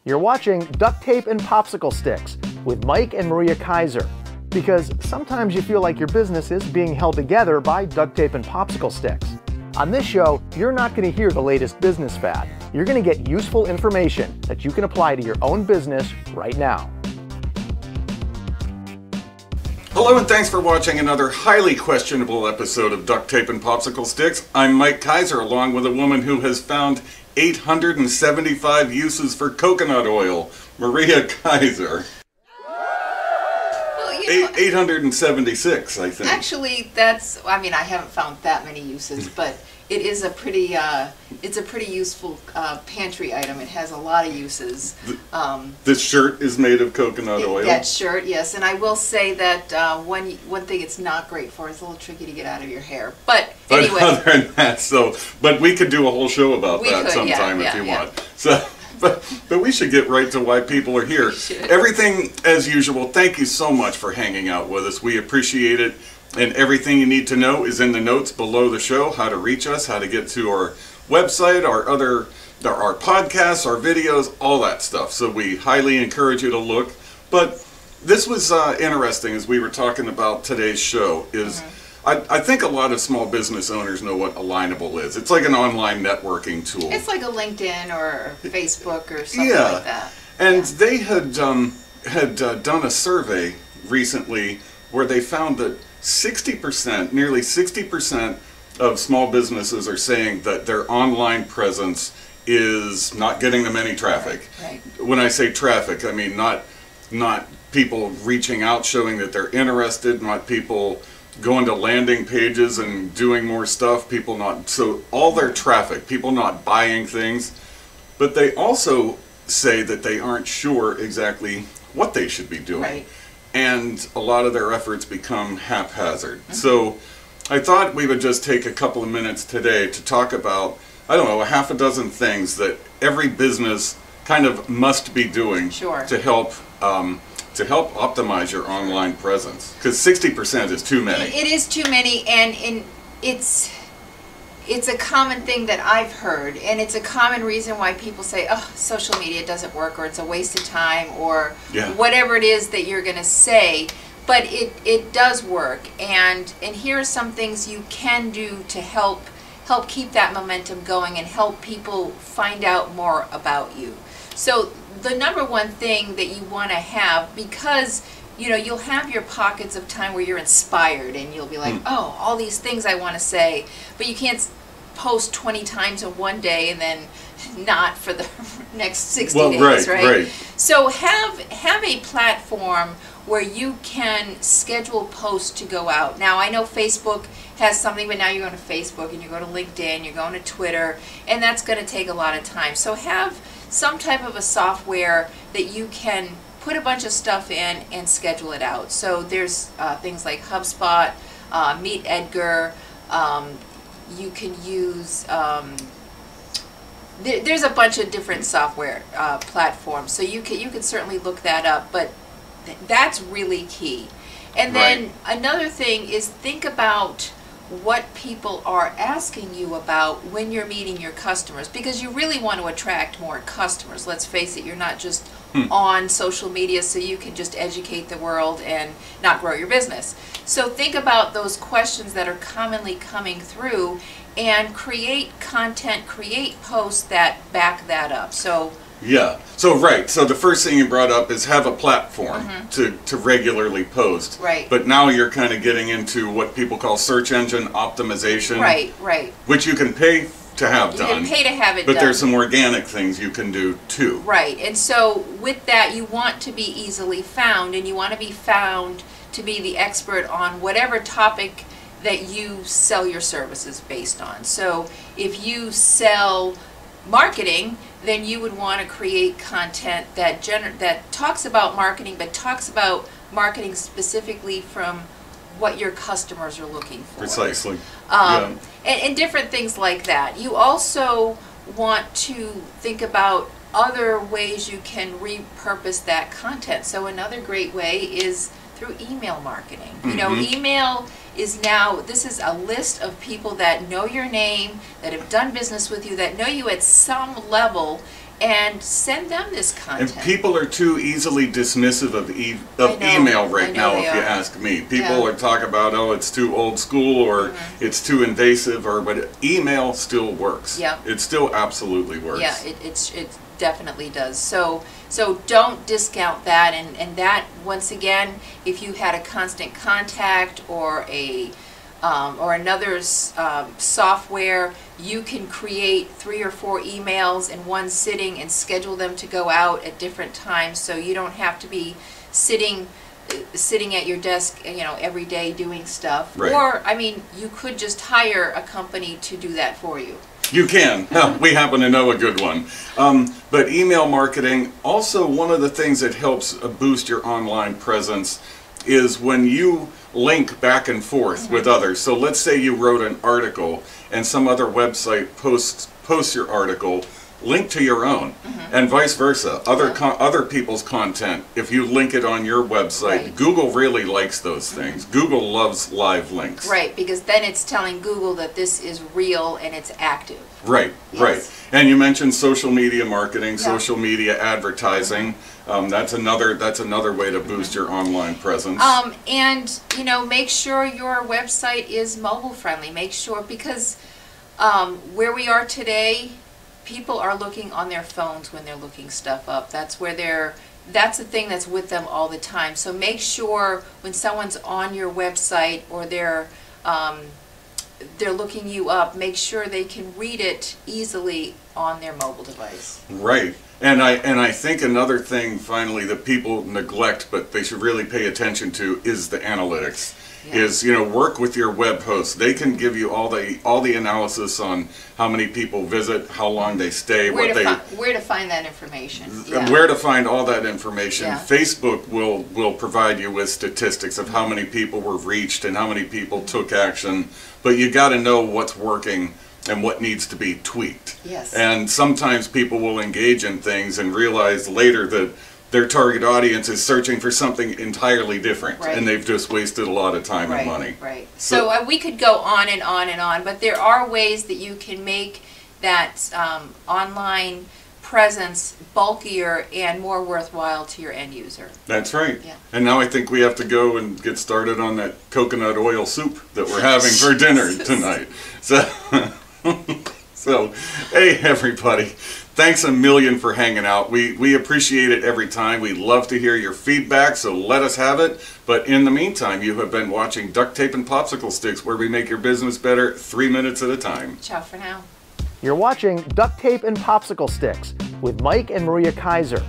You're watching Duct Tape and Popsicle Sticks with Mike and Maria Keiser. Because sometimes you feel like your business is being held together by duct tape and popsicle sticks. On this show, you're not going to hear the latest business fad. You're going to get useful information that you can apply to your own business right now. Hello and thanks for watching another highly questionable episode of Duct Tape and Popsicle Sticks. I'm Mike Keiser, along with a woman who has found 875 uses for coconut oil, Maria Keiser. 876, I think. Actually, that's, I mean, I haven't found that many uses, but it is a pretty, it's a pretty useful pantry item. It has a lot of uses. This shirt is made of coconut oil. That shirt, yes. And I will say that one thing it's not great for is a little tricky to get out of your hair. But anyway. But other than that, but we could do a whole show about that sometime if you want. So. But we should get right to why people are here. Everything as usual. Thank you so much for hanging out with us. We appreciate it. And everything you need to know is in the notes below the show. How to reach us, how to get to our website, our podcasts, our videos, all that stuff. So we highly encourage you to look. But this was interesting as we were talking about today's show. I think a lot of small business owners know what Alignable is. It's like an online networking tool. It's like a LinkedIn or Facebook or something like that. And they had done a survey recently where they found that 60%, nearly 60% of small businesses are saying that their online presence is not getting them any traffic. Right. When I say traffic, I mean not people reaching out showing that they're interested, not people going to landing pages and doing more stuff, so all their traffic, people not buying things. But they also say that they aren't sure exactly what they should be doing. Right. And a lot of their efforts become haphazard. So I thought we would just take a couple of minutes today to talk about, I don't know, a half a dozen things that every business kind of must be doing to help optimize your online presence, because 60% is too many. It is too many, and it's a common thing that I've heard, and it's a common reason why people say, oh, social media doesn't work, or it's a waste of time, or whatever it is that you're going to say. But it does work, and here are some things you can do to help keep that momentum going and help people find out more about you. So the number one thing that you want to have, because you'll have your pockets of time where you're inspired and you'll be like, oh, all these things I want to say, but you can't post 20 times in one day and then not for the next 60 days, right? So have a platform where you can schedule posts to go out. Now, I know Facebook has something, but now you're going to Facebook and you're going to LinkedIn, you're going to Twitter, and that's going to take a lot of time. So have some type of a software that you can put a bunch of stuff in and schedule it out. So there's things like HubSpot, Meet Edgar. You can use, there's a bunch of different software platforms. So you can certainly look that up, but that's really key. And then another thing is think about what people are asking you about when you're meeting your customers, because you really want to attract more customers. Let's face it, you're not just on social media so you can just educate the world and not grow your business. So think about those questions that are commonly coming through and create content, create posts that back that up. So so the first thing you brought up is have a platform to regularly post. Right. But now you're kind of getting into what people call search engine optimization. Right. Which you can pay to have done. You can pay to have it done. But there's some organic things you can do too. Right. And so with that, you want to be easily found, and you want to be found to be the expert on whatever topic that you sell your services based on. So if you sell marketing, then you would want to create content that talks about marketing, but talks about marketing specifically from what your customers are looking for. Precisely. And different things like that. You also want to think about other ways you can repurpose that content. So another great way is through email marketing. You know, email is now, this is a list of people that know your name, that have done business with you, that know you at some level, and send them this content. And people are too easily dismissive of email right now, if you ask me. People are talking about, oh, it's too old school, or it's too invasive, but email still works. Yeah. It still absolutely works. Yeah, it definitely does. So don't discount that, and that, once again, if you had a constant contact or another software, you can create 3 or 4 emails in one sitting and schedule them to go out at different times, so you don't have to be sitting at your desk, every day doing stuff. Right. Or, I mean, you could just hire a company to do that for you. You can. We happen to know a good one. But email marketing, also one of the things that helps boost your online presence is when you link back and forth with others. So let's say you wrote an article and some other website posts your article, link to your own, and vice versa. Other people's content, if you link it on your website, Google really likes those things. Google loves live links. Right, because then it's telling Google that this is real and it's active. Right, right. And you mentioned social media marketing, social media advertising. That's another way to boost your online presence. And make sure your website is mobile friendly. Make sure, because where we are today, people are looking on their phones when they're looking stuff up. That's the thing that's with them all the time. So make sure when someone's on your website or they're looking you up, make sure they can read it easily on their mobile device. Right. And I think another thing, finally, that people neglect, but they should really pay attention to, is the analytics. Is work with your web hosts. They can give you all the analysis on how many people visit, how long they stay, where to find that information. Where to find all that information. Yeah. Facebook will provide you with statistics of how many people were reached and how many people took action. But you got to know what's working and what needs to be tweaked. Yes. And sometimes people will engage in things and realize later that their target audience is searching for something entirely different, and they've just wasted a lot of time and money. Right. So we could go on and on and on, but there are ways that you can make that online presence bulkier and more worthwhile to your end user. That's right. Yeah. And now I think we have to go and get started on that coconut oil soup that we're having for dinner tonight. So, hey everybody, thanks a million for hanging out. We appreciate it every time. We love to hear your feedback, so let us have it. But in the meantime, you have been watching Duct Tape and Popsicle Sticks, where we make your business better 3 minutes at a time. Ciao for now. You're watching Duct Tape and Popsicle Sticks with Mike and Maria Keiser.